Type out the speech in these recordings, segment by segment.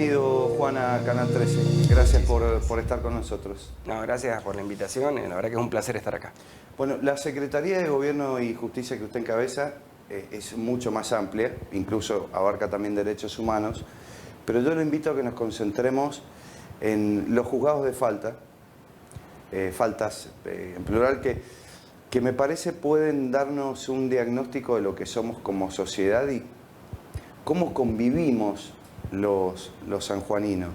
Bienvenido, Juan, a Canal 13. Gracias por estar con nosotros. No, gracias por la invitación. La verdad que es un placer estar acá. Bueno, la Secretaría de Gobierno y Justicia que usted encabeza es mucho más amplia, incluso abarca también derechos humanos, pero yo lo invito a que nos concentremos en los juzgados de faltas en plural, que me parece pueden darnos un diagnóstico de lo que somos como sociedad y cómo convivimos los sanjuaninos.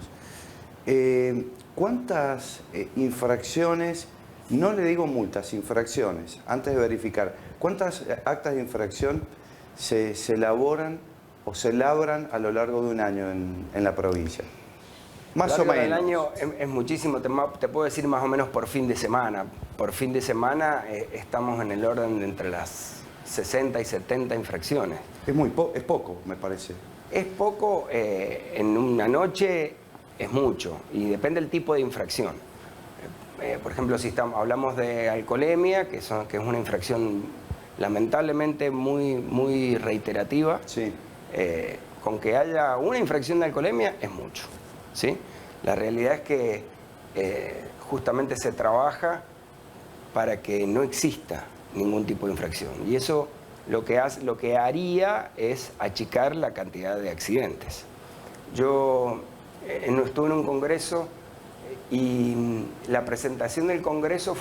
¿Cuántas infracciones, no le digo multas, infracciones, antes de verificar, cuántas actas de infracción se elaboran o se labran a lo largo de un año en la provincia? Más o menos. El año es muchísimo, te puedo decir más o menos por fin de semana. Por fin de semana estamos en el orden de entre las 60 y 70 infracciones. Es poco, me parece. Es poco, en una noche es mucho y depende del tipo de infracción. Por ejemplo, si hablamos de alcoholemia, que es una infracción lamentablemente muy reiterativa, sí. Con que haya una infracción de alcoholemia es mucho, ¿sí? La realidad es que justamente se trabaja para que no exista ningún tipo de infracción y eso lo que haría es achicar la cantidad de accidentes. Yo estuve en un congreso y la presentación del congreso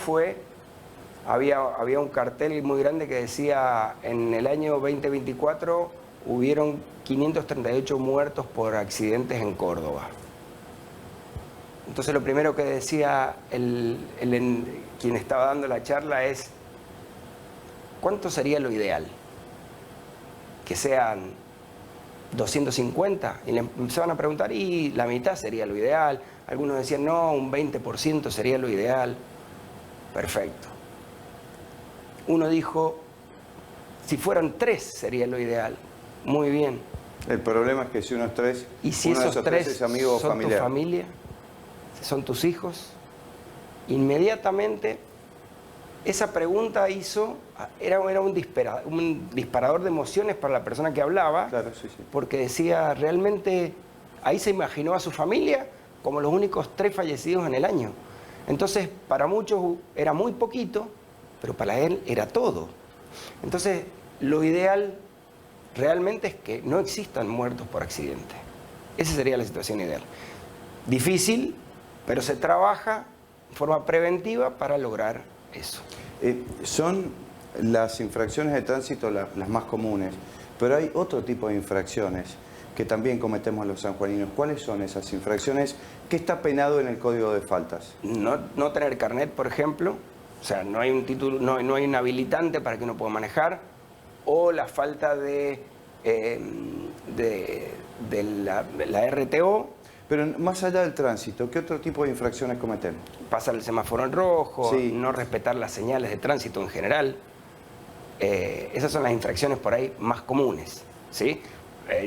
había un cartel muy grande que decía: en el año 2024 hubieron 538 muertos por accidentes en Córdoba. Entonces lo primero que decía quien estaba dando la charla es: ¿cuánto sería lo ideal? ¿Que sean 250? Y le empezaban a preguntar, y la mitad sería lo ideal. Algunos decían, no, un 20% sería lo ideal. Perfecto. Uno dijo, si fueran 3 sería lo ideal. Muy bien. El problema es que si uno es 3, ¿y si uno esos 3 es amigo o son familiar? tu familia? ¿Son tus hijos? Inmediatamente esa pregunta era un disparador de emociones para la persona que hablaba. Claro, sí. Porque decía, realmente ahí se imaginó a su familia como los únicos 3 fallecidos en el año. Entonces, para muchos era muy poquito, pero para él era todo. Entonces, lo ideal realmente es que no existan muertos por accidente. Esa sería la situación ideal. Difícil, pero se trabaja de forma preventiva para lograr eso. Son las infracciones de tránsito las más comunes, pero hay otro tipo de infracciones que también cometemos los sanjuaninos. ¿Cuáles son esas infracciones? ¿Qué está penado en el Código de Faltas? No tener carnet, por ejemplo, o sea, no hay un título, no hay un habilitante para que uno pueda manejar, o la falta de la RTO. Pero más allá del tránsito, ¿qué otro tipo de infracciones cometemos? Pasar el semáforo en rojo, sí. No respetar las señales de tránsito en general. Esas son las infracciones por ahí más comunes, ¿sí?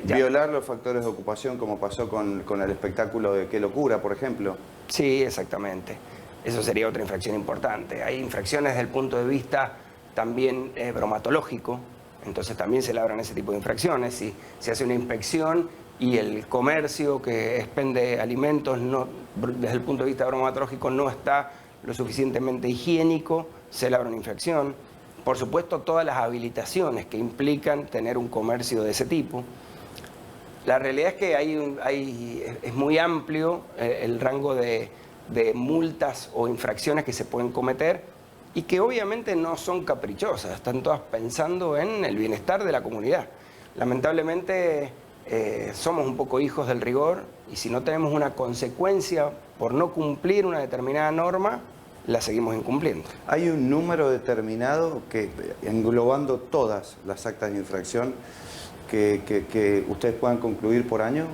Violar los factores de ocupación, como pasó con el espectáculo de Qué Locura, por ejemplo. Sí, exactamente. Eso sería otra infracción importante. Hay infracciones desde el punto de vista también bromatológico, entonces también se labran ese tipo de infracciones. Si se hace una inspección y el comercio que expende alimentos desde el punto de vista bromatológico no está lo suficientemente higiénico, se labra una infracción. Por supuesto, todas las habilitaciones que implican tener un comercio de ese tipo. La realidad es que es muy amplio el rango de multas o infracciones que se pueden cometer y que obviamente no son caprichosas, están todas pensando en el bienestar de la comunidad. Lamentablemente somos un poco hijos del rigor y si no tenemos una consecuencia por no cumplir una determinada norma, la seguimos incumpliendo. ¿Hay un número determinado que, englobando todas las actas de infracción, que ustedes puedan concluir por año?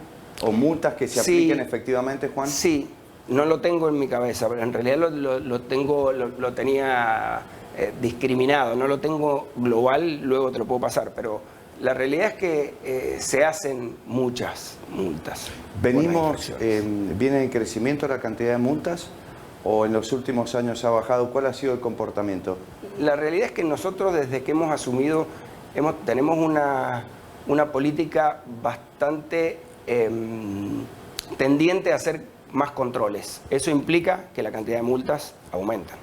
¿O multas que se apliquen efectivamente, Juan? Sí, no lo tengo en mi cabeza, pero en realidad lo tenía discriminado, no lo tengo global, luego te lo puedo pasar, pero la realidad es que se hacen muchas multas. ¿Viene en crecimiento la cantidad de multas o en los últimos años ha bajado? ¿Cuál ha sido el comportamiento? La realidad es que nosotros desde que hemos asumido tenemos una política bastante tendiente a hacer más controles. Eso implica que la cantidad de multas aumentan.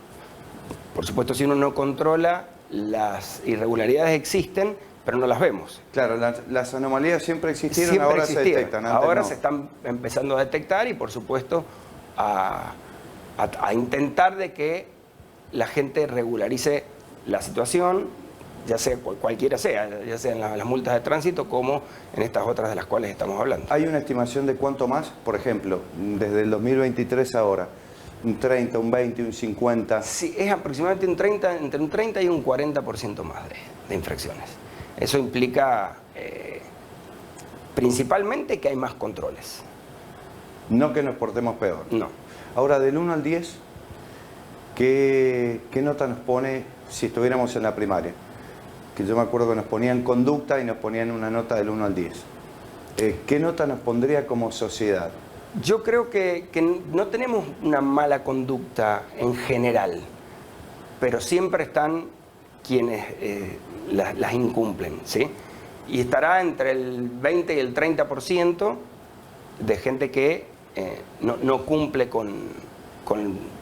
Por supuesto, si uno no controla, las irregularidades existen, pero no las vemos. Claro, las anomalías siempre existieron, Siempre ahora existieron. se detectan. Antes ahora no. se están empezando a detectar y, por supuesto, a intentar de que la gente regularice la situación, ya sea cualquiera sea, ya sea en las multas de tránsito como en estas otras de las cuales estamos hablando. ¿Hay una estimación de cuánto más? Por ejemplo, desde el 2023 ahora, un 30, un 20, un 50. Sí, es aproximadamente entre un 30 y un 40% más de infracciones. Eso implica principalmente que hay más controles. No que nos portemos peor. No. Ahora, del 1 al 10, ¿qué nota nos pone si estuviéramos en la primaria? Que yo me acuerdo que nos ponían conducta y nos ponían una nota del 1 al 10. ¿Qué nota nos pondría como sociedad? Yo creo que no tenemos una mala conducta en general, pero siempre están quienes las incumplen, ¿sí? Y estará entre el 20 y el 30% de gente que no cumple con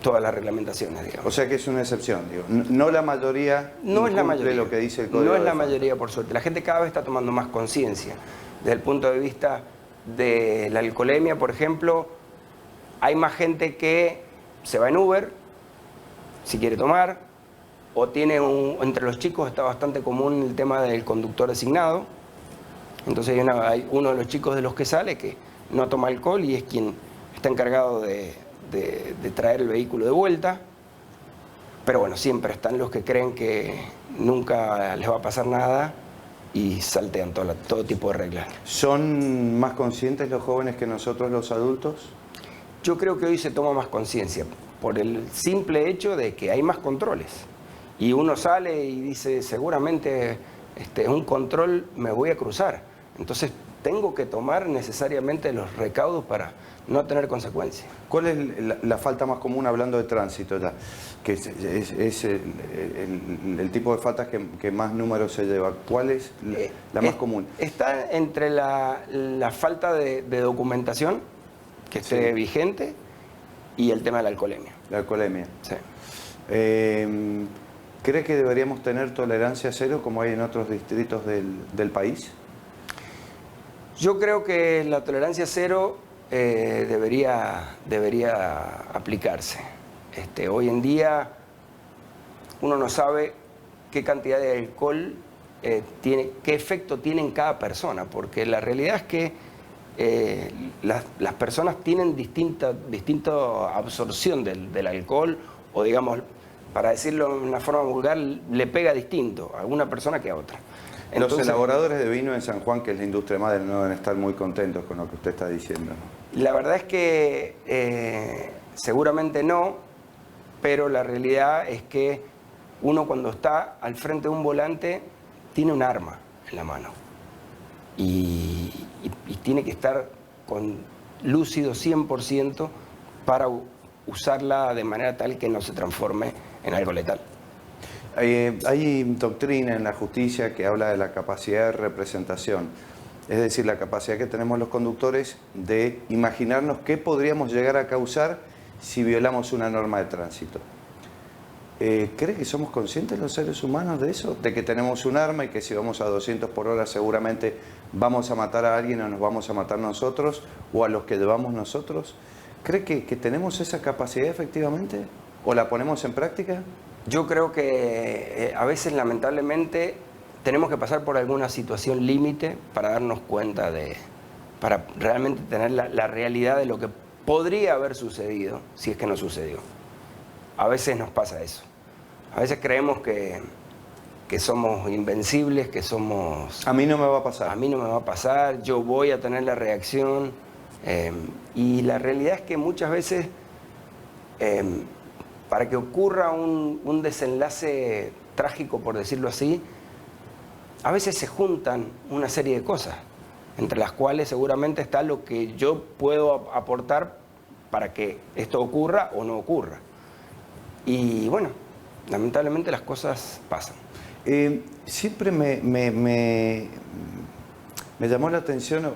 todas las reglamentaciones, digamos. O sea que es una excepción, digo. No la mayoría No es la incumple mayoría. lo que dice el Código No es de la Fábrica. mayoría, por suerte. La gente cada vez está tomando más conciencia. Desde el punto de vista de la alcoholemia, por ejemplo, hay más gente que se va en Uber, si quiere tomar, o entre los chicos está bastante común el tema del conductor designado. Entonces hay uno de los chicos de los que sale que no toma alcohol y es quien está encargado de traer el vehículo de vuelta. Pero bueno, siempre están los que creen que nunca les va a pasar nada y saltean todo tipo de reglas. ¿Son más conscientes los jóvenes que nosotros los adultos? Yo creo que hoy se toma más conciencia por el simple hecho de que hay más controles. Y uno sale y dice, seguramente un control me voy a cruzar. Entonces tengo que tomar necesariamente los recaudos para no tener consecuencias. ¿Cuál es la falta más común hablando de tránsito ya? Que es el tipo de faltas que más números se lleva. ¿Cuál es la más común? Está entre la falta de documentación que esté vigente y el tema de la alcoholemia. La alcoholemia. Sí. ¿Cree que deberíamos tener tolerancia cero como hay en otros distritos del país? Yo creo que la tolerancia cero debería aplicarse. Hoy en día uno no sabe qué cantidad de alcohol qué efecto tiene en cada persona, porque la realidad es que las personas tienen distinta absorción del alcohol, o digamos, para decirlo de una forma vulgar, le pega distinto a alguna persona que a otra. Entonces, los elaboradores de vino en San Juan, que es la industria madre, no deben estar muy contentos con lo que usted está diciendo, ¿no? La verdad es que seguramente no, pero la realidad es que uno cuando está al frente de un volante tiene un arma en la mano y tiene que estar lúcido 100% para usarla de manera tal que no se transforme en algo letal. Hay doctrina en la justicia que habla de la capacidad de representación, es decir, la capacidad que tenemos los conductores de imaginarnos qué podríamos llegar a causar si violamos una norma de tránsito. ¿Cree que somos conscientes los seres humanos de eso? De que tenemos un arma y que si vamos a 200 por hora seguramente vamos a matar a alguien o nos vamos a matar nosotros o a los que llevamos nosotros. ¿Cree que tenemos esa capacidad efectivamente? ¿O la ponemos en práctica? Yo creo que a veces, lamentablemente, tenemos que pasar por alguna situación límite para darnos cuenta para realmente tener la realidad de lo que podría haber sucedido si es que no sucedió. A veces nos pasa eso. A veces creemos que somos invencibles, que somos... A mí no me va a pasar. A mí no me va a pasar, yo voy a tener la reacción. Y la realidad es que muchas veces... para que ocurra un desenlace trágico, por decirlo así, a veces se juntan una serie de cosas, entre las cuales seguramente está lo que yo puedo aportar para que esto ocurra o no ocurra. Y bueno, lamentablemente las cosas pasan. Siempre me llamó la atención,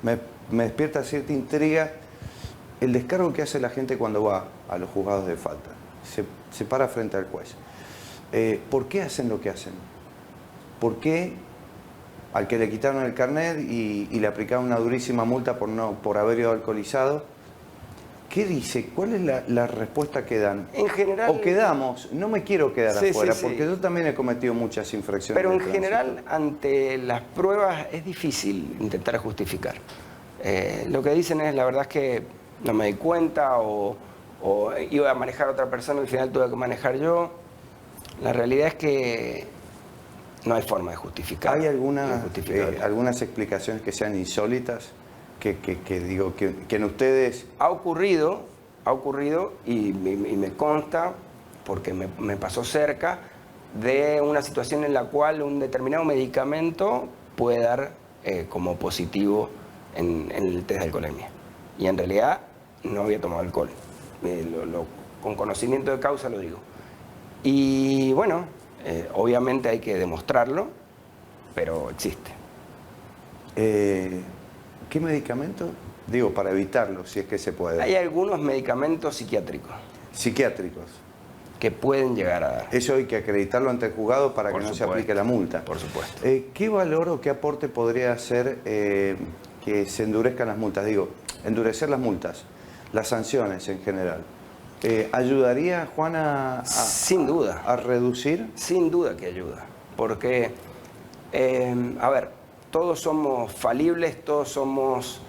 me me despierta cierta intriga el descargo que hace la gente cuando va a los juzgados de falta. Se para frente al juez. ¿Por qué hacen lo que hacen? ¿Por qué al que le quitaron el carnet y le aplicaron una durísima multa por haber ido alcoholizado? ¿Qué dice? ¿Cuál es la respuesta que dan? En general... O quedamos, no me quiero quedar afuera, sí. porque yo también he cometido muchas infracciones. Pero en general, ante las pruebas, es difícil intentar justificar. Lo que dicen es, la verdad es que no me di cuenta, o iba a manejar otra persona, al final tuve que manejar yo. La realidad es que no hay forma de justificar. ¿Hay algunas explicaciones que sean insólitas? Que en ustedes... Ha ocurrido y me consta, porque me pasó cerca, de una situación en la cual un determinado medicamento puede dar como positivo en el test de alcoholemia. Y en realidad no había tomado alcohol. Con conocimiento de causa lo digo. Y bueno, obviamente hay que demostrarlo, pero existe. ¿Qué medicamento? Digo, para evitarlo, si es que se puede. Hay algunos medicamentos psiquiátricos. Psiquiátricos. Que pueden llegar a dar. Eso hay que acreditarlo ante el juzgado para que no se aplique la multa. Por supuesto. ¿Qué valor o qué aporte podría hacer que se endurezcan las multas? Digo, endurecer las multas, las sanciones en general. ¿Ayudaría, Juana, sin duda, a reducir? Sin duda que ayuda. Porque, a ver, todos somos falibles, todos somos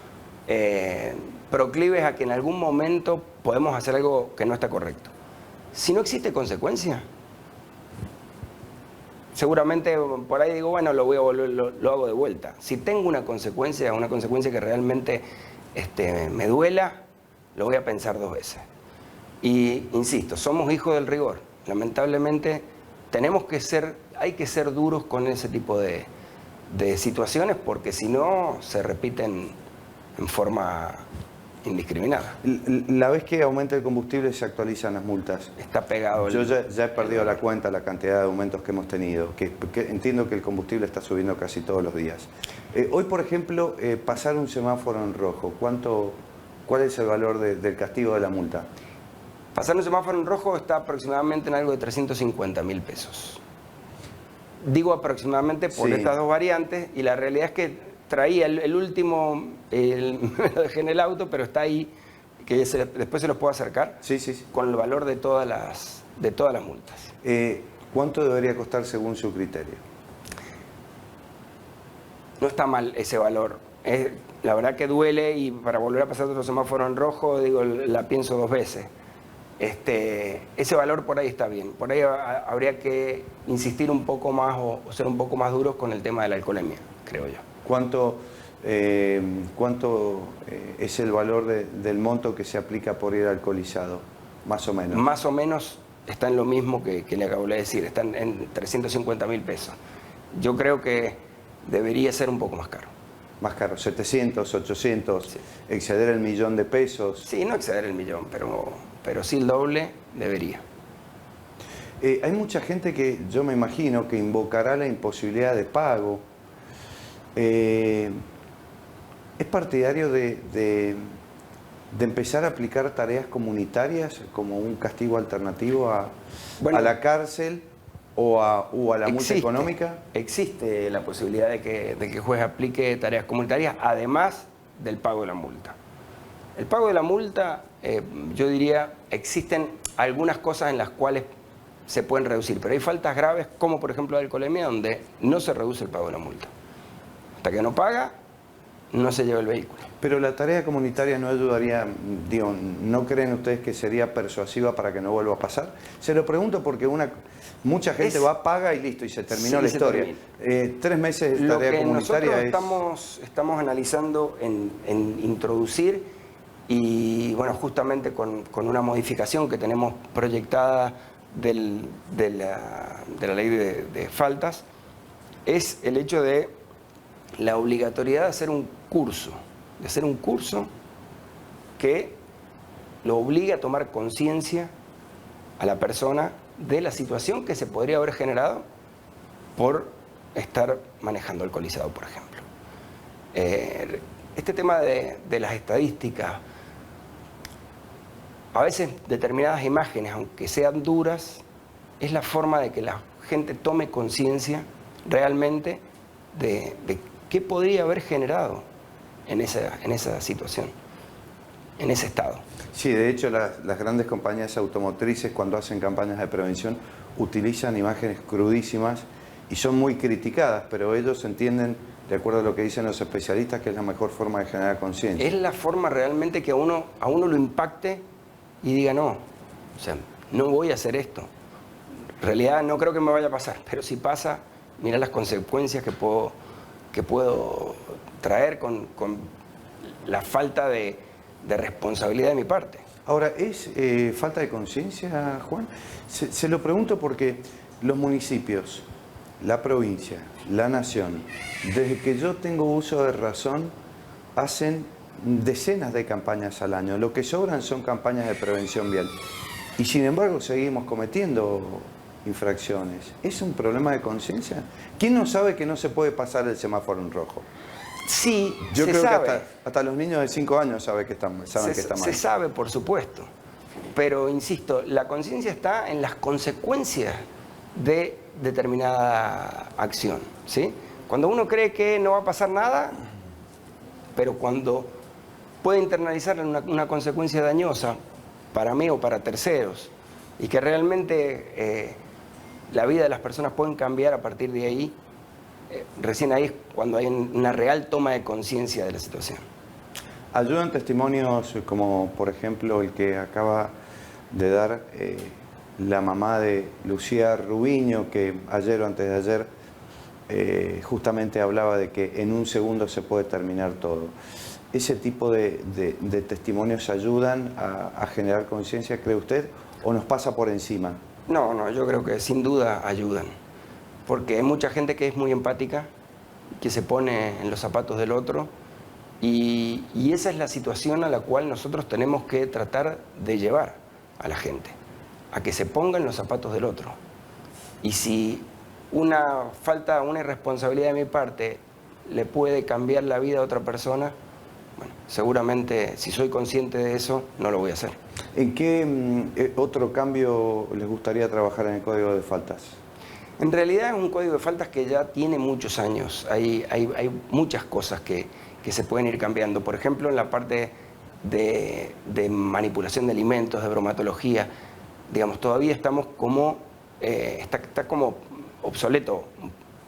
proclives a que en algún momento podemos hacer algo que no está correcto. Si no existe consecuencia, seguramente por ahí digo, bueno, lo hago de vuelta. Si tengo una consecuencia que realmente me duela, lo voy a pensar 2 veces. Y insisto, somos hijos del rigor. Lamentablemente hay que ser duros con ese tipo de situaciones, porque si no se repiten en forma indiscriminada. La vez que aumenta el combustible se actualizan las multas. Está pegado. Yo ya he perdido la cuenta, la cantidad de aumentos que hemos tenido, que entiendo que el combustible está subiendo casi todos los días. Hoy, por ejemplo, pasar un semáforo en rojo, ¿cuál es el valor del castigo de la multa? Pasar un semáforo en rojo está aproximadamente en algo de 350.000 pesos. Digo aproximadamente por estas 2 variantes, y la realidad es que traía el último, me lo dejé en el auto, pero está ahí, que después se los puedo acercar, sí. Con el valor de todas las multas. ¿Cuánto debería costar según su criterio? No está mal ese valor. La verdad que duele, y para volver a pasar otro semáforo en rojo, digo, la pienso 2 veces. Ese valor por ahí está bien. Por ahí habría que insistir un poco más o ser un poco más duros con el tema de la alcoholemia, creo yo. ¿Cuánto es el valor del monto que se aplica por ir alcoholizado? Más o menos. Más o menos está en lo mismo que le acabo de decir, están en 350.000 pesos. Yo creo que debería ser un poco más caro. Más caro, 700, 800, sí. Exceder el 1.000.000 de pesos. Sí, no exceder el 1.000.000, pero sí el doble debería. Hay mucha gente que yo me imagino que invocará la imposibilidad de pago. ¿Es partidario de empezar a aplicar tareas comunitarias como un castigo alternativo a la cárcel o a la multa económica? Existe la posibilidad de que el juez aplique tareas comunitarias, además del pago de la multa. El pago de la multa, yo diría, existen algunas cosas en las cuales se pueden reducir, pero hay faltas graves, como por ejemplo la alcoholemia, donde no se reduce el pago de la multa. Hasta que no paga, no se lleva el vehículo. Pero la tarea comunitaria no ayudaría, digo, ¿no creen ustedes que sería persuasiva para que no vuelva a pasar? Se lo pregunto porque mucha gente paga y listo, y se terminó la historia. 3 meses de tarea comunitaria es... Nosotros estamos analizando en introducir, y bueno, justamente con una modificación que tenemos proyectada de la ley de faltas, es el hecho de la obligatoriedad de hacer un curso, que lo obligue a tomar conciencia a la persona de la situación que se podría haber generado por estar manejando alcoholizado, por ejemplo. este tema de las estadísticas, a veces determinadas imágenes, aunque sean duras, es la forma de que la gente tome conciencia realmente de qué podría haber generado en esa situación, en ese estado. Sí, de hecho las grandes compañías automotrices cuando hacen campañas de prevención utilizan imágenes crudísimas y son muy criticadas, pero ellos entienden, de acuerdo a lo que dicen los especialistas, que es la mejor forma de generar conciencia. Es la forma realmente que a uno lo impacte y diga no, o sea, no voy a hacer esto. En realidad no creo que me vaya a pasar, pero si pasa, mira las consecuencias que puedo traer con la falta de responsabilidad de mi parte. Ahora, ¿es falta de conciencia, Juan? Se lo pregunto porque los municipios, la provincia, la nación, desde que yo tengo uso de razón, hacen decenas de campañas al año. Lo que sobran son campañas de prevención vial. Y sin embargo seguimos cometiendo infracciones. ¿Es un problema de conciencia? ¿Quién no sabe que no se puede pasar el semáforo en rojo? Sí, yo se creo sabe. Que hasta los niños de 5 años saben que está mal. Se sabe, por supuesto. Pero, insisto, la conciencia está en las consecuencias de determinada acción, ¿sí? Cuando uno cree que no va a pasar nada, pero cuando puede internalizar una consecuencia dañosa para mí o para terceros, y que realmente la vida de las personas pueden cambiar a partir de ahí, recién ahí es cuando hay una real toma de conciencia de la situación. Ayudan testimonios como, por ejemplo, el que acaba de dar la mamá de Lucía Rubiño, que ayer o antes de ayer justamente hablaba de que en un segundo se puede terminar todo. ¿Ese tipo de testimonios ayudan a generar conciencia, cree usted, o nos pasa por encima? No, yo creo que sin duda ayudan. Porque hay mucha gente que es muy empática, que se pone en los zapatos del otro, y esa es la situación a la cual nosotros tenemos que tratar de llevar a la gente, a que se ponga en los zapatos del otro. Y si falta una irresponsabilidad de mi parte le puede cambiar la vida a otra persona, bueno, seguramente si soy consciente de eso, no lo voy a hacer. ¿En qué otro cambio les gustaría trabajar en el Código de Faltas? En realidad es un código de faltas que ya tiene muchos años. Hay muchas cosas que se pueden ir cambiando. Por ejemplo, en la parte de manipulación de alimentos, de bromatología, digamos, todavía estamos como, está como obsoleto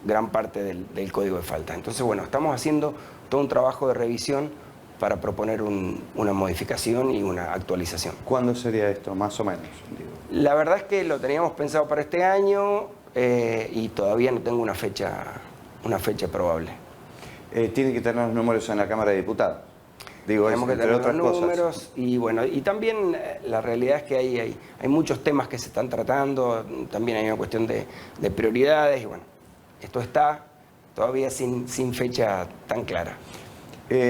gran parte del código de faltas. Entonces, bueno, estamos haciendo todo un trabajo de revisión para proponer una modificación y una actualización. ¿Cuándo sería esto, más o menos? La verdad es que lo teníamos pensado para este año, y todavía no tengo una fecha probable. Tienen que tener los números en la Cámara de Diputados. Digo, tenemos que entre tener otras los cosas. números y bueno, y también la realidad es que hay muchos temas que se están tratando, también hay una cuestión de prioridades y bueno, esto está todavía sin fecha tan clara.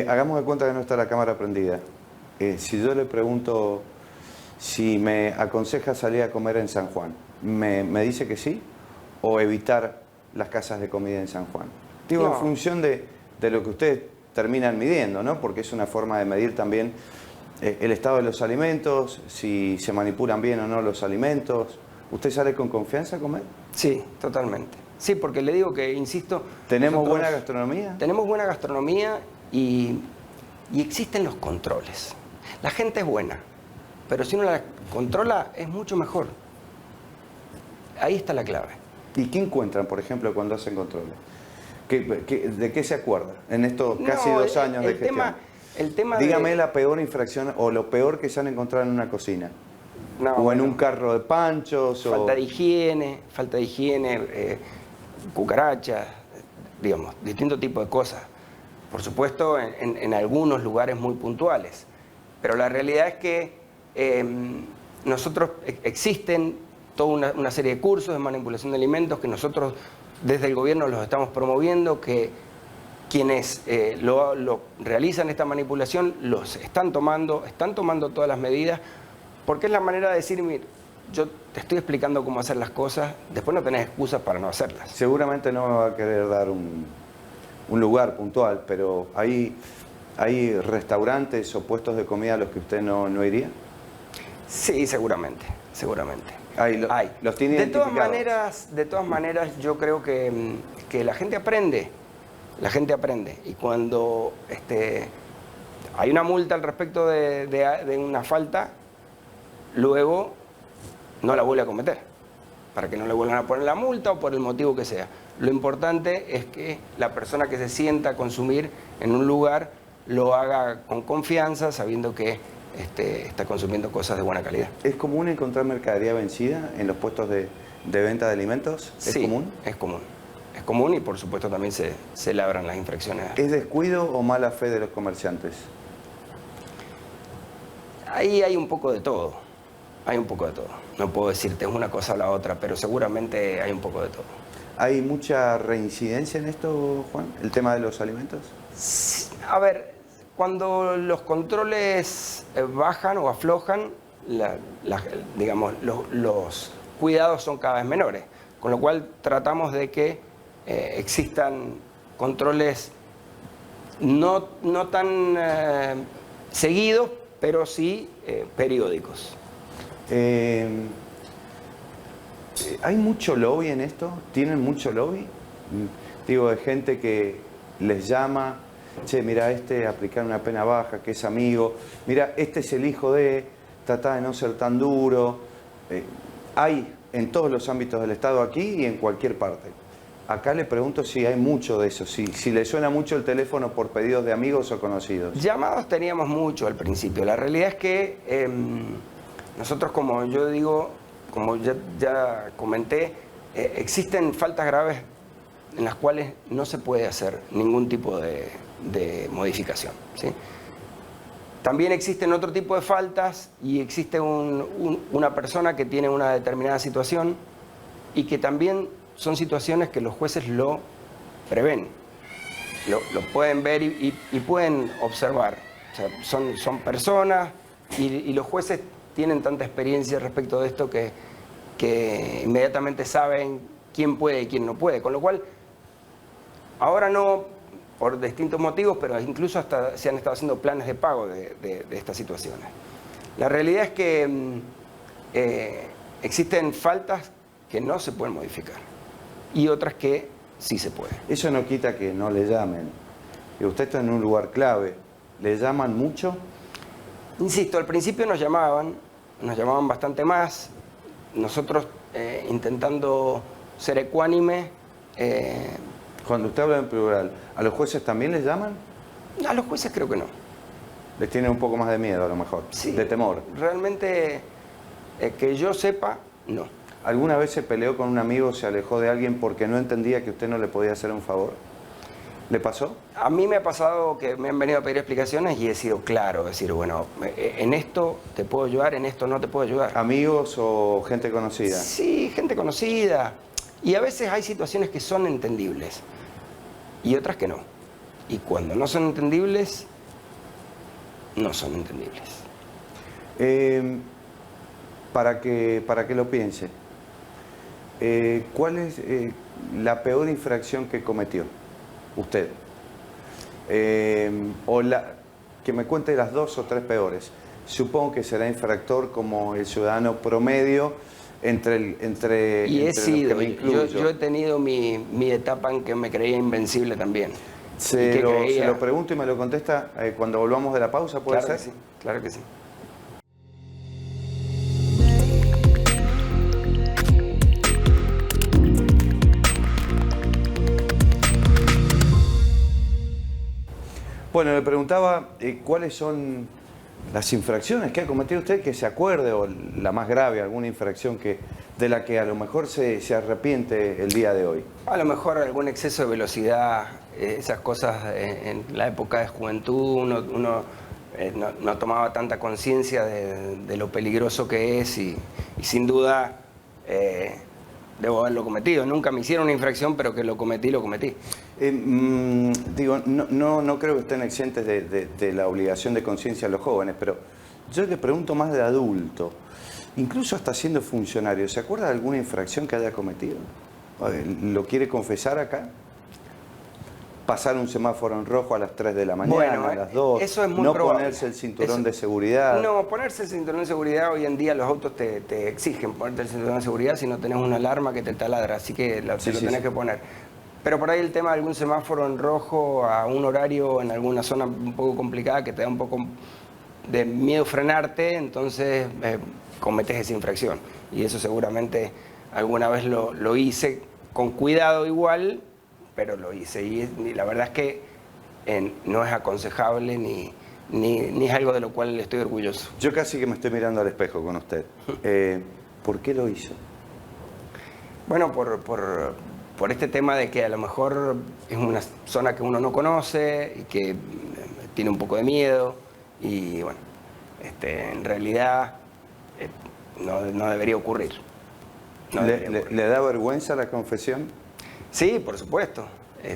Hagamos de cuenta que no está la cámara prendida. Si yo le pregunto si me aconseja salir a comer en San Juan, ¿me dice que sí? ¿O evitar las casas de comida en San Juan? Digo, No. En función de lo que ustedes terminan midiendo, ¿no? Porque es una forma de medir también el estado de los alimentos, si se manipulan bien o no los alimentos. ¿Usted sale con confianza a comer? Sí, totalmente. Sí, porque le digo que, insisto... ¿Tenemos buena gastronomía? Tenemos buena gastronomía y existen los controles. La gente es buena, pero si uno la controla es mucho mejor. Ahí está la clave. ¿Y qué encuentran, por ejemplo, cuando hacen controles? ¿De qué se acuerda en estos casi 2 años de gestión? Dígame la peor infracción o lo peor que se han encontrado en una cocina. O en un carro de panchos. Falta de higiene, cucarachas, digamos, distintos tipos de cosas. Por supuesto, en algunos lugares muy puntuales. Pero la realidad es que existen toda una serie de cursos de manipulación de alimentos que nosotros desde el gobierno los estamos promoviendo, que quienes lo realizan esta manipulación los están tomando todas las medidas, porque es la manera de decir, mira, yo te estoy explicando cómo hacer las cosas, después no tenés excusas para no hacerlas. Seguramente no me va a querer dar un lugar puntual, pero hay ¿Hay restaurantes o puestos de comida a los que usted no iría? Sí, seguramente, seguramente. Hay. ¿Los tiene identificados? De todas maneras, yo creo que la gente aprende. La gente aprende. Y cuando hay una multa al respecto de una falta, luego no la vuelve a cometer, para que no le vuelvan a poner la multa o por el motivo que sea. Lo importante es que la persona que se sienta a consumir en un lugar lo haga con confianza, sabiendo que está consumiendo cosas de buena calidad. ¿Es común encontrar mercadería vencida en los puestos de venta de alimentos? ¿Es común? Es común. Es común y por supuesto también se labran las infracciones. ¿Es descuido o mala fe de los comerciantes? Ahí hay un poco de todo. Hay un poco de todo. No puedo decirte es una cosa o la otra, pero seguramente hay un poco de todo. ¿Hay mucha reincidencia en esto, Juan? ¿El tema de los alimentos? Sí, a ver, cuando los controles bajan o aflojan, digamos, los cuidados son cada vez menores. Con lo cual tratamos de que existan controles no tan seguidos, pero sí periódicos. ¿Hay mucho lobby en esto? ¿Tienen mucho lobby? Digo, de gente que les llama, che, mira, aplicar una pena baja, que es amigo, mira, este es el hijo de, trata de no ser tan duro. Hay en todos los ámbitos del Estado aquí y en cualquier parte. Acá le pregunto si hay mucho de eso, si le suena mucho el teléfono por pedidos de amigos o conocidos. Llamados teníamos mucho al principio. La realidad es que nosotros, como yo digo, como ya comenté, existen faltas graves en las cuales no se puede hacer ningún tipo de modificación, ¿sí? También existen otro tipo de faltas y existe una persona que tiene una determinada situación y que también son situaciones que los jueces lo prevén, lo pueden ver y pueden observar. O sea, son personas y los jueces tienen tanta experiencia respecto de esto que inmediatamente saben quién puede y quién no puede. Con lo cual, ahora no, por distintos motivos, pero incluso hasta se han estado haciendo planes de pago de estas situaciones. La realidad es que existen faltas que no se pueden modificar y otras que sí se pueden. Eso no quita que no le llamen. Y usted está en un lugar clave. ¿Le llaman mucho? Insisto, al principio nos llamaban bastante más. Nosotros intentando ser ecuánime. Cuando usted habla en plural, ¿a los jueces también les llaman? A los jueces creo que no. Les tienen un poco más de miedo a lo mejor, Sí, de temor. Realmente, que yo sepa, no. ¿Alguna vez se peleó con un amigo, se alejó de alguien porque no entendía que usted no le podía hacer un favor? ¿Le pasó? A mí me ha pasado que me han venido a pedir explicaciones y he sido claro, decir, bueno, en esto te puedo ayudar, en esto no te puedo ayudar. ¿Amigos o gente conocida? Sí, gente conocida. Y a veces hay situaciones que son entendibles y otras que no. Y cuando no son entendibles, no son entendibles. Para que lo piense, ¿cuál es la peor infracción que cometió usted? Que me cuente las 2 o 3 peores. Supongo que será infractor como el ciudadano promedio entre y he sido, los que me incluyo. yo he tenido mi etapa en que me creía invencible también. Se lo pregunto y me lo contesta cuando volvamos de la pausa, ¿puede ser? Que sí, claro que sí. Bueno, le preguntaba cuáles son las infracciones que ha cometido usted, que se acuerde, o la más grave, alguna infracción de la que a lo mejor se arrepiente el día de hoy. A lo mejor algún exceso de velocidad, esas cosas en la época de juventud, uno no tomaba tanta conciencia de lo peligroso que es y sin duda debo haberlo cometido. Nunca me hicieron una infracción, pero que lo cometí. Digo, no creo que estén exentes de la obligación de conciencia a los jóvenes, pero yo le pregunto más de adulto, incluso hasta siendo funcionario, ¿se acuerda de alguna infracción que haya cometido? ¿Lo quiere confesar acá? pasar un semáforo en rojo a las 3 de la mañana, Bueno, a las 2, eso es muy no probable. ponerse el cinturón Eso- de seguridad. No, ponerse el cinturón de seguridad, hoy en día los autos te exigen ponerte el cinturón de seguridad si no tenés una alarma que te taladra, así que te lo tenés que poner. Pero por ahí el tema de algún semáforo en rojo a un horario en alguna zona un poco complicada que te da un poco de miedo frenarte, entonces cometes esa infracción. Y eso seguramente alguna vez lo hice, con cuidado igual, pero lo hice. Y la verdad es que no es aconsejable ni es algo de lo cual estoy orgulloso. Yo casi que me estoy mirando al espejo con usted. ¿Por qué lo hizo? Bueno, por este tema de que a lo mejor es una zona que uno no conoce y que tiene un poco de miedo y bueno, en realidad no debería ocurrir. No debería ocurrir. ¿Le da vergüenza la confesión? Sí, por supuesto.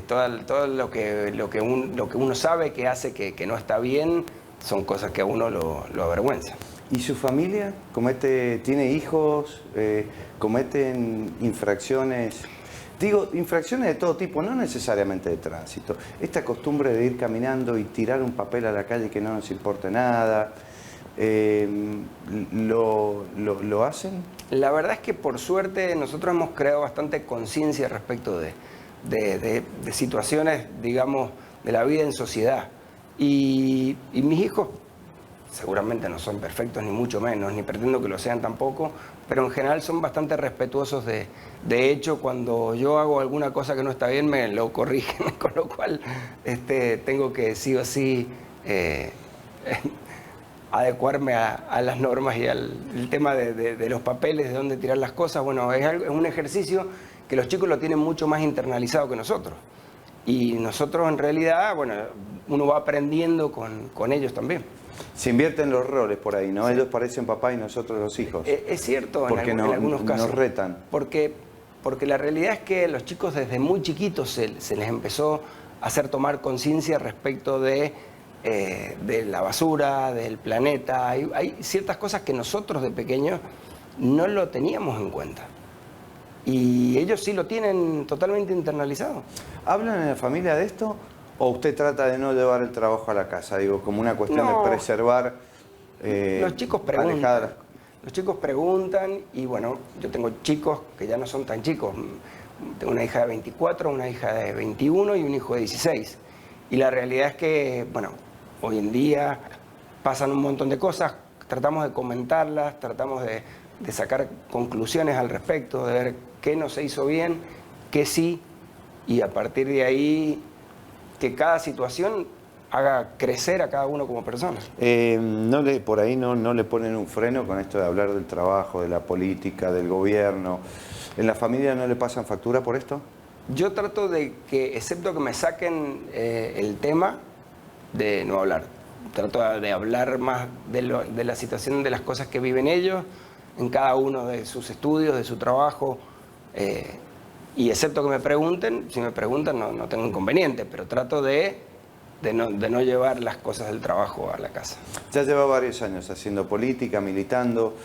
Todo lo que uno sabe que hace que no está bien son cosas que a uno lo avergüenzan. ¿Y su familia tiene hijos? ¿Cometen infracciones? Digo, infracciones de todo tipo, no necesariamente de tránsito. Esta costumbre de ir caminando y tirar un papel a la calle que no nos importe nada, ¿lo hacen? La verdad es que por suerte nosotros hemos creado bastante conciencia respecto de situaciones, digamos, de la vida en sociedad. Y mis hijos seguramente no son perfectos, ni mucho menos, ni pretendo que lo sean tampoco, pero en general son bastante respetuosos de hecho, cuando yo hago alguna cosa que no está bien, me lo corrigen, con lo cual tengo que sí o sí adecuarme a las normas y el tema de los papeles, de dónde tirar las cosas. Bueno, es un ejercicio que los chicos lo tienen mucho más internalizado que nosotros. Y nosotros en realidad, bueno, uno va aprendiendo con ellos también. Se invierten los roles por ahí, ¿no? Sí. Ellos parecen papá y nosotros los hijos. Es cierto, en algunos casos. Nos retan. Porque la realidad es que los chicos desde muy chiquitos se les empezó a hacer tomar conciencia respecto de la basura, del planeta. Hay ciertas cosas que nosotros de pequeños no lo teníamos en cuenta. Y ellos sí lo tienen totalmente internalizado. ¿Hablan en la familia de esto? ¿O usted trata de no llevar el trabajo a la casa? Digo, como una cuestión de preservar... los chicos preguntan. Los chicos preguntan y bueno, yo tengo chicos que ya no son tan chicos. Tengo una hija de 24, una hija de 21 y un hijo de 16. Y la realidad es que, bueno, hoy en día pasan un montón de cosas, tratamos de comentarlas, tratamos de sacar conclusiones al respecto, de ver qué no se hizo bien, qué sí, y a partir de ahí que cada situación haga crecer a cada uno como persona. Por ahí no le ponen un freno con esto de hablar del trabajo, de la política, del gobierno. ¿En la familia no le pasan factura por esto? Yo trato de que, excepto que me saquen el tema, de no hablar. Trato de hablar más de la situación, de las cosas que viven ellos, en cada uno de sus estudios, de su trabajo. Y excepto que me pregunten, si me preguntan no tengo inconveniente, pero trato de no llevar las cosas del trabajo a la casa. Ya lleva varios años haciendo política, militando.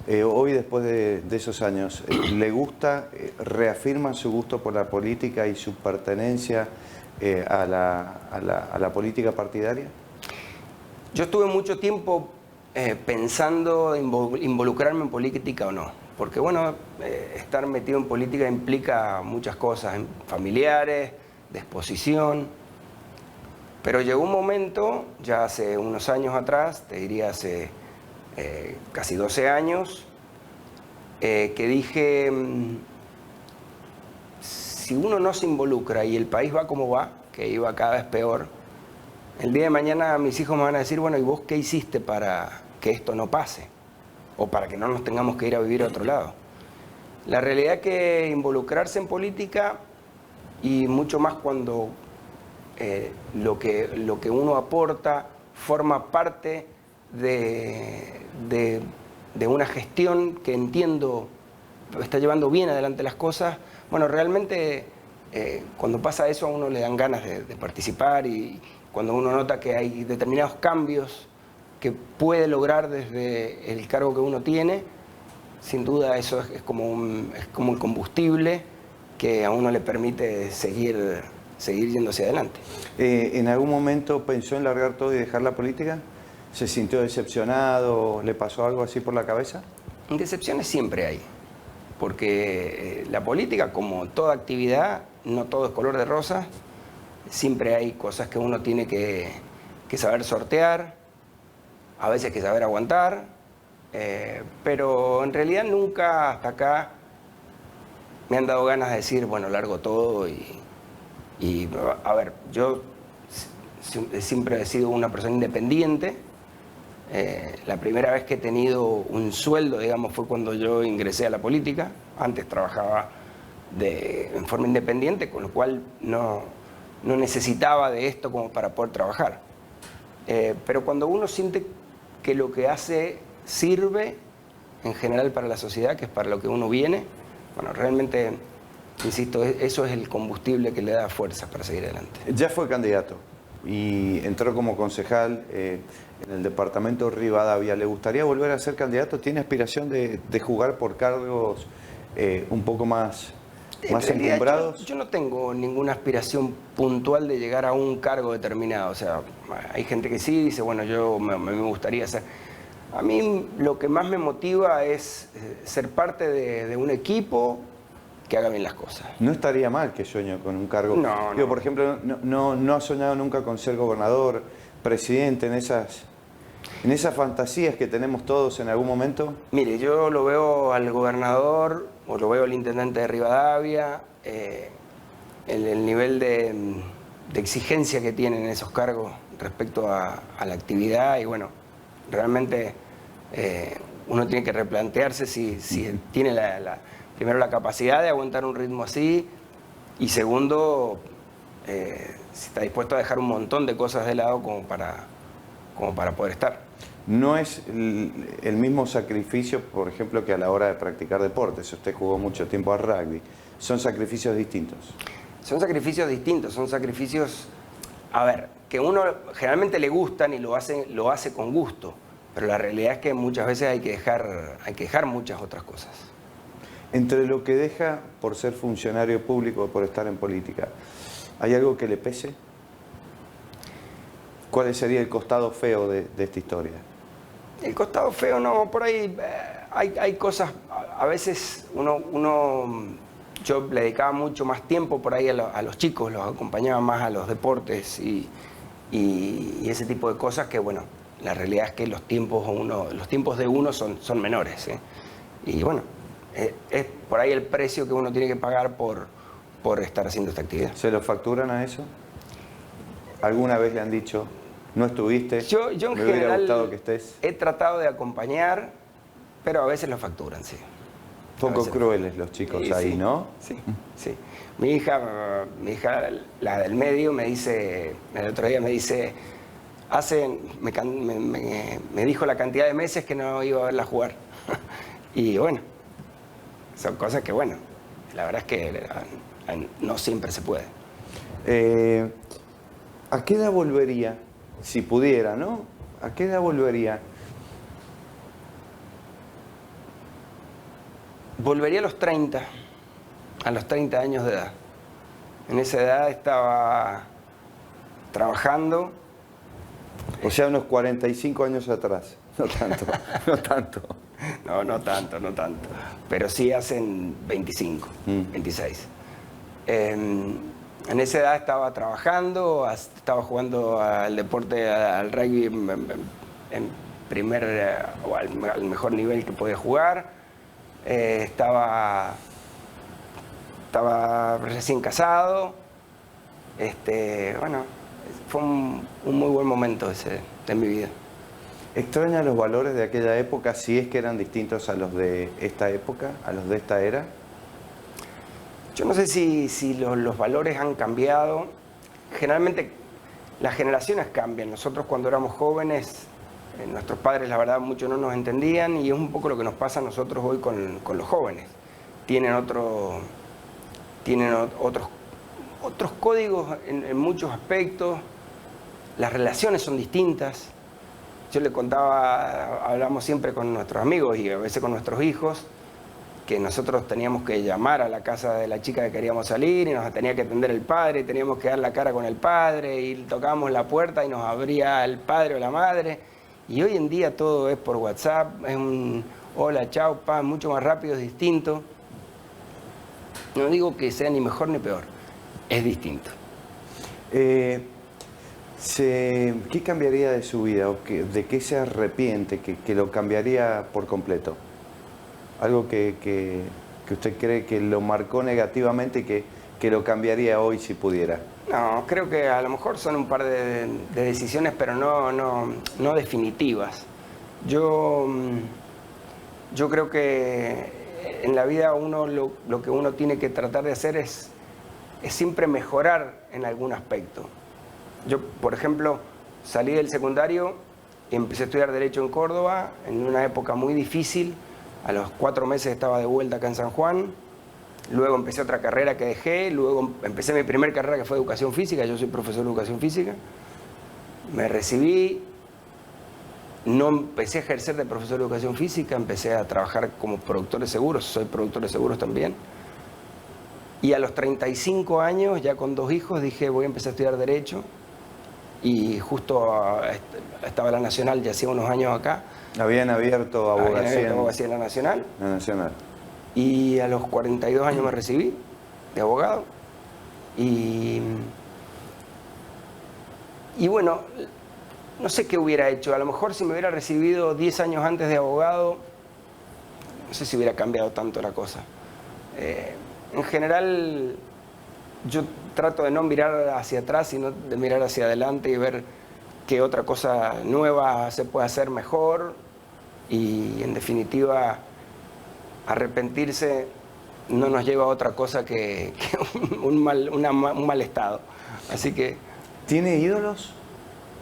Hoy, después de esos años, ¿le gusta, reafirma su gusto por la política y su pertenencia a la política partidaria? Yo estuve mucho tiempo pensando involucrarme en política o no. Porque bueno, estar metido en política implica muchas cosas, familiares, de exposición. Pero llegó un momento, ya hace unos años atrás, te diría hace casi 12 años, que dije, si uno no se involucra y el país va como va, que iba cada vez peor, el día de mañana mis hijos me van a decir, bueno, ¿y vos qué hiciste para que esto no pase? O para que no nos tengamos que ir a vivir a otro lado. La realidad es que involucrarse en política, y mucho más cuando lo que uno aporta forma parte de una gestión que entiendo está llevando bien adelante las cosas, bueno, realmente cuando pasa eso a uno le dan ganas de participar, y cuando uno nota que hay determinados cambios que puede lograr desde el cargo que uno tiene, sin duda eso es como un combustible que a uno le permite seguir seguir yendo hacia adelante. ¿En algún momento pensó en largar todo y dejar la política? ¿Se sintió decepcionado? ¿Le pasó algo así por la cabeza? Decepciones siempre hay, porque la política, como toda actividad, no todo es color de rosa, siempre hay cosas que uno tiene que saber sortear, a veces que saber aguantar, pero en realidad nunca hasta acá me han dado ganas de decir, bueno, largo todo y a ver, yo siempre he sido una persona independiente. La primera vez que he tenido un sueldo, digamos, fue cuando yo ingresé a la política. Antes trabajaba en forma independiente, con lo cual no necesitaba de esto como para poder trabajar. Pero cuando uno siente que lo que hace sirve en general para la sociedad, que es para lo que uno viene, bueno, realmente, insisto, eso es el combustible que le da fuerza para seguir adelante. Ya fue candidato y entró como concejal en el departamento Rivadavia. ¿Le gustaría volver a ser candidato? ¿Tiene aspiración de jugar por cargos un poco más encumbrados? Yo no tengo ninguna aspiración puntual de llegar a un cargo determinado. O sea, hay gente que sí dice, bueno, yo me gustaría ser. A mí lo que más me motiva es ser parte de un equipo que haga bien las cosas. No estaría mal que sueño con un cargo. No. Por ejemplo, no ha soñado nunca con ser gobernador, presidente, en esas fantasías que tenemos todos en algún momento. Mire, yo lo veo al gobernador o lo veo al intendente de Rivadavia, el nivel de exigencia que tienen esos cargos respecto a la actividad y bueno, realmente uno tiene que replantearse si tiene primero la capacidad de aguantar un ritmo así y segundo, si está dispuesto a dejar un montón de cosas de lado como para poder estar. No es el mismo sacrificio, por ejemplo, que a la hora de practicar deportes. Usted jugó mucho tiempo al rugby. Son sacrificios distintos. Son sacrificios distintos, son sacrificios, a ver, que uno generalmente le gustan y lo hace con gusto, pero la realidad es que muchas veces hay que dejar muchas otras cosas. Entre lo que deja por ser funcionario público o por estar en política, ¿hay algo que le pese? ¿Cuál sería el costado feo de esta historia? El costado feo no, por ahí hay cosas, a veces yo le dedicaba mucho más tiempo por ahí a los chicos, los acompañaba más a los deportes y ese tipo de cosas que bueno, la realidad es que los tiempos de uno son menores, ¿eh? Y bueno, es por ahí el precio que uno tiene que pagar por estar haciendo esta actividad. ¿Se lo facturan a eso? ¿Alguna vez le han dicho, no estuviste, yo en me hubiera general gustado que estés? He tratado de acompañar, pero a veces lo facturan, sí. Poco crueles los chicos ahí, sí, ¿no? Sí, sí. Mi hija, la del medio, me dice, el otro día me dice, me dijo la cantidad de meses que no iba a verla jugar. Y bueno, son cosas que bueno, la verdad es que no siempre se puede. ¿A qué edad volvería? Si pudiera, ¿no? ¿A qué edad volvería? Volvería a los 30 años de edad. En esa edad estaba trabajando. O sea, unos 45 años atrás. No tanto, no tanto. No tanto. Pero sí hacen 25, 26. En esa edad estaba trabajando, estaba jugando al deporte, al rugby en primer o al mejor nivel que podía jugar. Estaba recién casado. Bueno, fue un muy buen momento ese de mi vida. ¿Extraña los valores de aquella época, si es que eran distintos a los de esta época, a los de esta era? Yo no sé si los valores han cambiado. Generalmente las generaciones cambian. Nosotros cuando éramos jóvenes, nuestros padres la verdad mucho no nos entendían y es un poco lo que nos pasa a nosotros hoy con los jóvenes. Tienen otros códigos en muchos aspectos. Las relaciones son distintas. Yo le contaba, hablamos siempre con nuestros amigos y a veces con nuestros hijos, que nosotros teníamos que llamar a la casa de la chica que queríamos salir y nos tenía que atender el padre, y teníamos que dar la cara con el padre y tocábamos la puerta y nos abría el padre o la madre. Y hoy en día todo es por WhatsApp, es un hola, chao, pa, mucho más rápido, es distinto. No digo que sea ni mejor ni peor, es distinto. ¿Qué cambiaría de su vida o de qué se arrepiente, que lo cambiaría por completo? Algo que usted cree que lo marcó negativamente y que lo cambiaría hoy si pudiera. No, creo que a lo mejor son un par de decisiones, pero no definitivas. Yo creo que en la vida lo que uno tiene que tratar de hacer es siempre mejorar en algún aspecto. Yo, por ejemplo, salí del secundario y empecé a estudiar Derecho en Córdoba en una época muy difícil. A los 4 meses estaba de vuelta acá en San Juan. Luego empecé otra carrera que dejé, luego empecé mi primera carrera que fue Educación Física, yo soy profesor de Educación Física. Me recibí, no empecé a ejercer de profesor de Educación Física, empecé a trabajar como productor de seguros, soy productor de seguros también. Y a los 35 años, ya con 2 hijos, dije voy a empezar a estudiar Derecho. Y justo estaba la Nacional, ya hacía unos años acá. Habían abierto abogacía en la Nacional. La Nacional. Y a los 42 años me recibí de abogado. Y bueno, no sé qué hubiera hecho. A lo mejor si me hubiera recibido 10 años antes de abogado, no sé si hubiera cambiado tanto la cosa. En general, yo trato de no mirar hacia atrás, sino de mirar hacia adelante y ver qué otra cosa nueva se puede hacer mejor. Y en definitiva, arrepentirse no nos lleva a otra cosa que un mal estado. Así que... ¿Tiene ídolos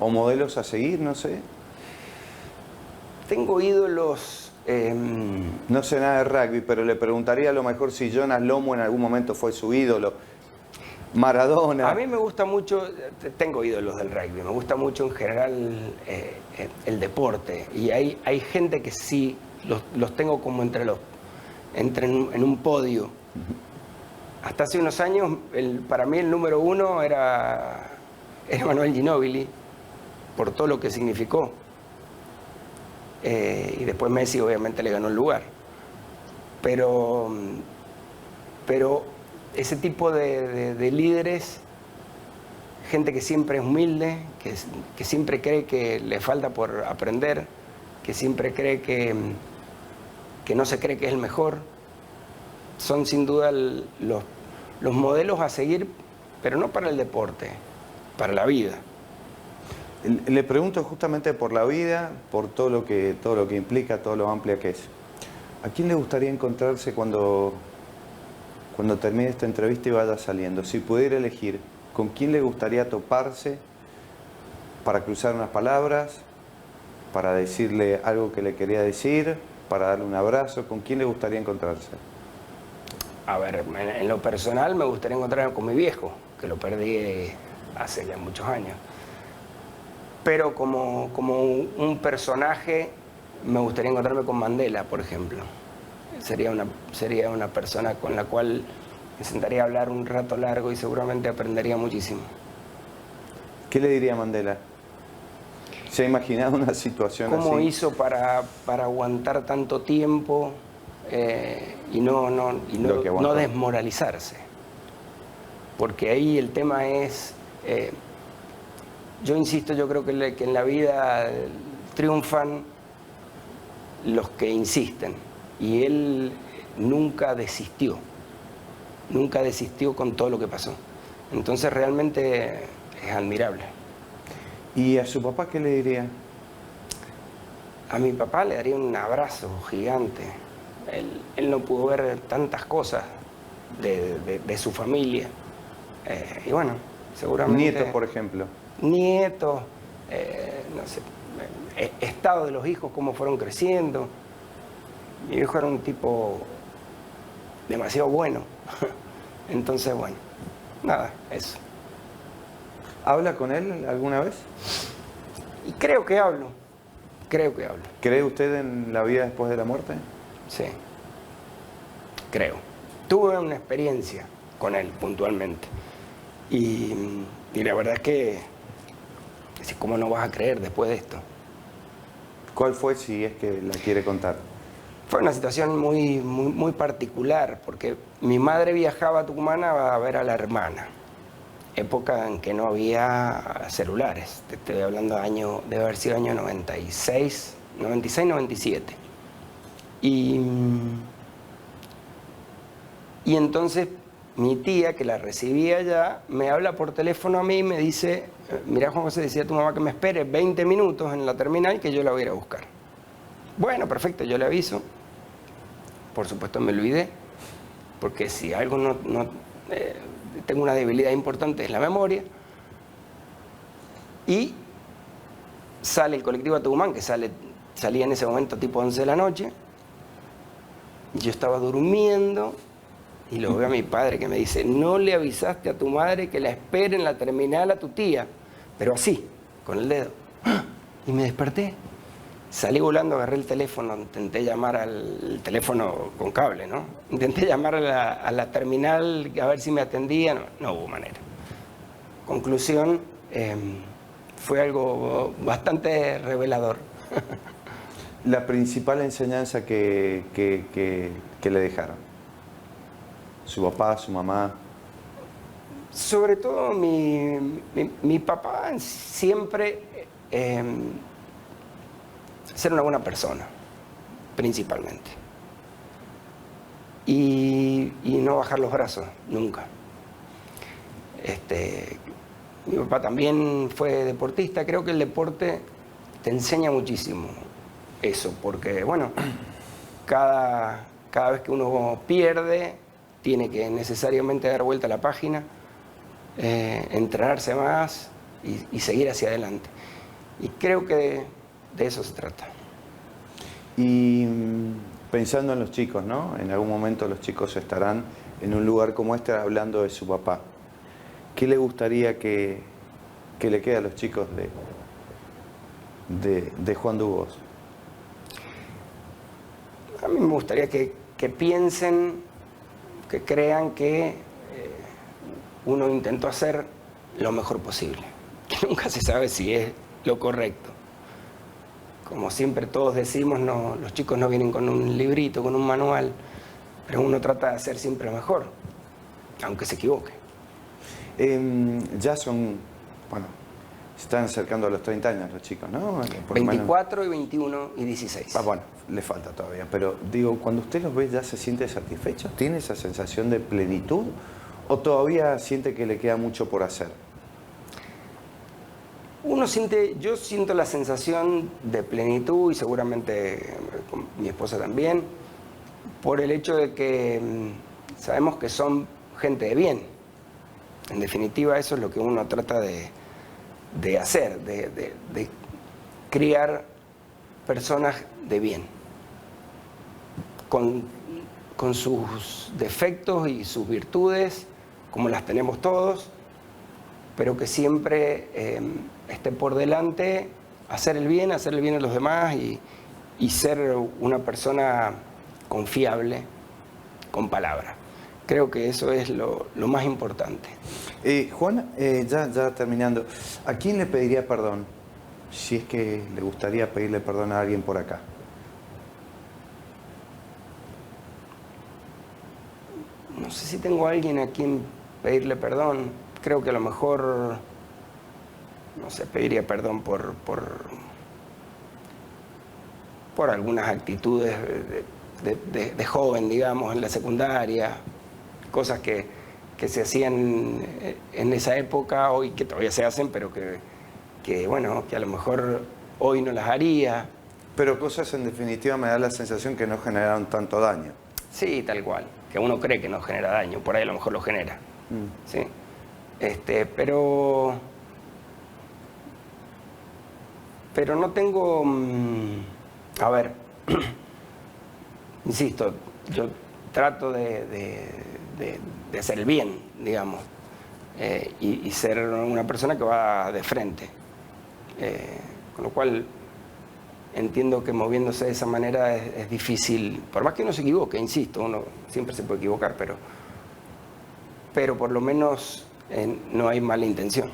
o modelos a seguir? No sé. Tengo ídolos... No sé nada de rugby, pero le preguntaría a lo mejor si Jonas Lomo en algún momento fue su ídolo. Maradona. A mí me gusta mucho, tengo ídolos del rugby, me gusta mucho en general el deporte. Y hay gente que sí los tengo como en un podio. Hasta hace unos años, para mí el número 1 era Manuel Ginóbili, por todo lo que significó. Y después Messi obviamente le ganó el lugar. Pero ese tipo de líderes, gente que siempre es humilde, que siempre cree que le falta por aprender, que siempre cree que no se cree que es el mejor, son sin duda los modelos a seguir, pero no para el deporte, para la vida. Le pregunto justamente por la vida, por todo lo que implica, todo lo amplia que es. ¿A quién le gustaría encontrarse cuando termine esta entrevista y vaya saliendo? Si pudiera elegir, ¿con quién le gustaría toparse para cruzar unas palabras, para decirle algo que le quería decir, para darle un abrazo? ¿Con quién le gustaría encontrarse? A ver, en lo personal me gustaría encontrarme con mi viejo, que lo perdí hace ya muchos años. Pero como un personaje, me gustaría encontrarme con Mandela, por ejemplo. Sería una persona con la cual me sentaría a hablar un rato largo y seguramente aprendería muchísimo. ¿Qué le diría a Mandela? ¿Se ha imaginado una situación así? ¿Cómo hizo para aguantar tanto tiempo y no desmoralizarse? Porque ahí el tema es... yo insisto, yo creo que en la vida triunfan los que insisten. Y él nunca desistió con todo lo que pasó. Entonces realmente es admirable. ¿Y a su papá qué le diría? A mi papá le daría un abrazo gigante. Él no pudo ver tantas cosas de su familia. Y bueno, seguramente... Nietos, por ejemplo. Nietos, no sé, estado de los hijos, cómo fueron creciendo. Mi hijo era un tipo demasiado bueno. Entonces, bueno, nada, eso. ¿Habla con él alguna vez? Y creo que hablo. ¿Cree usted en la vida después de la muerte? Sí. creo. Tuve una experiencia con él puntualmente. Y la verdad es que, ¿cómo no vas a creer después de esto? ¿Cuál fue, si es que la quiere contar? Fue una situación muy particular, porque mi madre viajaba a Tucumán a ver a la hermana, época en que no había celulares. Te estoy hablando debe haber sido año 96, 97. Y entonces mi tía, que la recibía allá, me habla por teléfono a mí y me dice, mirá, Juan José, decía a tu mamá que me espere 20 minutos en la terminal que yo la voy a ir a buscar. Bueno, perfecto, yo le aviso. Por supuesto me olvidé, porque si algo tengo una debilidad importante es la memoria. Y sale el colectivo a Tucumán, que salía en ese momento tipo 11 de la noche. Yo estaba durmiendo y lo veo a mi padre que me dice, no le avisaste a tu madre que la espere en la terminal a tu tía, pero así, con el dedo. Y me desperté. Salí volando, agarré el teléfono, intenté llamar al teléfono con cable, ¿no? Intenté llamar a la terminal a ver si me atendían, no hubo manera. Conclusión, fue algo bastante revelador. La principal enseñanza que le dejaron. Su papá, su mamá. Sobre todo mi papá siempre ser una buena persona, principalmente. Y no bajar los brazos, nunca. Mi papá también fue deportista. Creo que el deporte te enseña muchísimo eso, porque, bueno, cada vez que uno pierde, tiene que necesariamente dar vuelta a la página, entrenarse más y seguir hacia adelante. Y creo que de eso se trata. Y pensando en los chicos, ¿no? En algún momento los chicos estarán en un lugar como este hablando de su papá. ¿Qué le gustaría que le quede a los chicos de Juan Dubos? A mí me gustaría que piensen, que crean que uno intentó hacer lo mejor posible. Que nunca se sabe si es lo correcto. Como siempre todos decimos, no, los chicos no vienen con un librito, con un manual, pero uno trata de hacer siempre lo mejor, aunque se equivoque. Ya son, bueno, se están acercando a los 30 años los chicos, ¿no? 24 y 21 y 16. Bueno, le falta todavía, pero digo, cuando usted los ve, ¿ya se siente satisfecho? ¿Tiene esa sensación de plenitud? ¿O todavía siente que le queda mucho por hacer? Yo siento la sensación de plenitud, y seguramente con mi esposa también, por el hecho de que sabemos que son gente de bien. En definitiva, eso es lo que uno trata de hacer, de criar personas de bien, con sus defectos y sus virtudes, como las tenemos todos, pero que siempre esté por delante hacer el bien a los demás y ser una persona confiable con palabra. Creo que eso es lo más importante. Juan, ya terminando, ¿a quién le pediría perdón si es que le gustaría pedirle perdón a alguien por acá? No sé si tengo a alguien a quien pedirle perdón. Creo que a lo mejor, no sé, pediría perdón por algunas actitudes de joven, digamos, en la secundaria, cosas que se hacían en esa época, hoy que todavía se hacen, pero que bueno, que a lo mejor hoy no las haría. Pero cosas, en definitiva, me da la sensación que no generaron tanto daño. Sí, tal cual, que uno cree que no genera daño, por ahí a lo mejor lo genera. ¿Sí? Pero no tengo, a ver, insisto, yo trato de hacer el bien, digamos, y ser una persona que va de frente, con lo cual entiendo que moviéndose de esa manera es difícil, por más que uno se equivoque, insisto, uno siempre se puede equivocar, pero por lo menos no hay mala intención.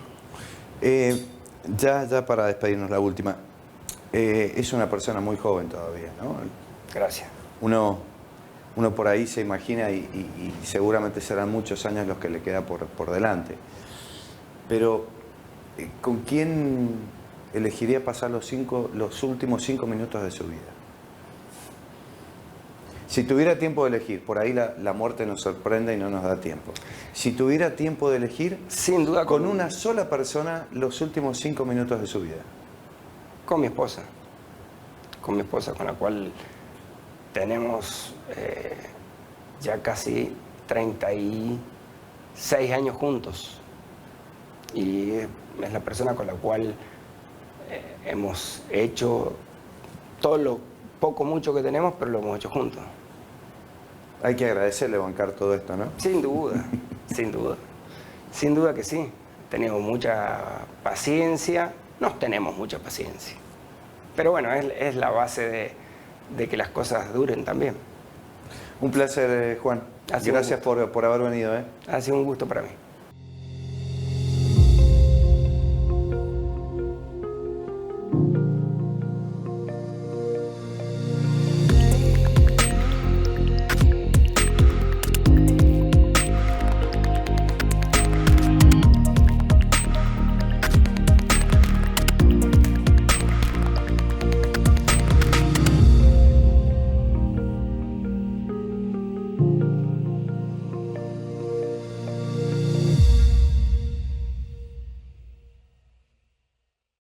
Ya para despedirnos, la última. Es una persona muy joven todavía, ¿no? Gracias. Uno por ahí se imagina y seguramente serán muchos años los que le queda por delante. Pero, ¿con quién elegiría pasar los últimos 5 minutos de su vida? Si tuviera tiempo de elegir, por ahí la muerte nos sorprende y no nos da tiempo. Si tuviera tiempo de elegir, sin duda con una sola persona, los últimos 5 minutos de su vida. Con mi esposa, con la cual tenemos ya casi 36 años juntos. Y es la persona con la cual hemos hecho todo lo poco, mucho que tenemos, pero lo hemos hecho juntos. Hay que agradecerle bancar todo esto, ¿no? Sin duda, sin duda. Sin duda que sí. Tenemos mucha paciencia, nos tenemos mucha paciencia. Pero bueno, es la base de que las cosas duren también. Un placer, Juan. Gracias por haber venido. Ha sido un gusto para mí.